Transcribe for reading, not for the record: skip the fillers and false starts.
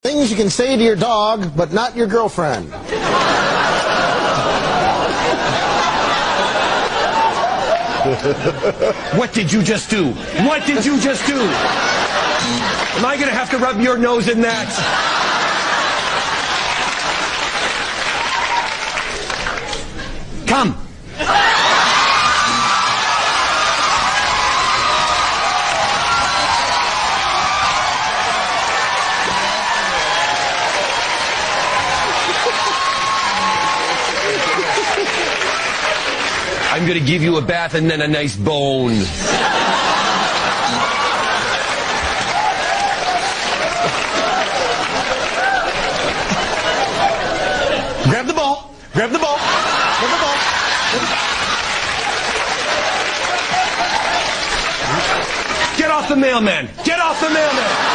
Things you can say to your dog, but not your girlfriend. What did you just do? What did you just do? Am I going to have to rub your nose in that? Come. I'm going to give you a bath and then a nice bone. Grab the ball. Grab the ball. Grab the ball. Get off the mailman. Get off the mailman.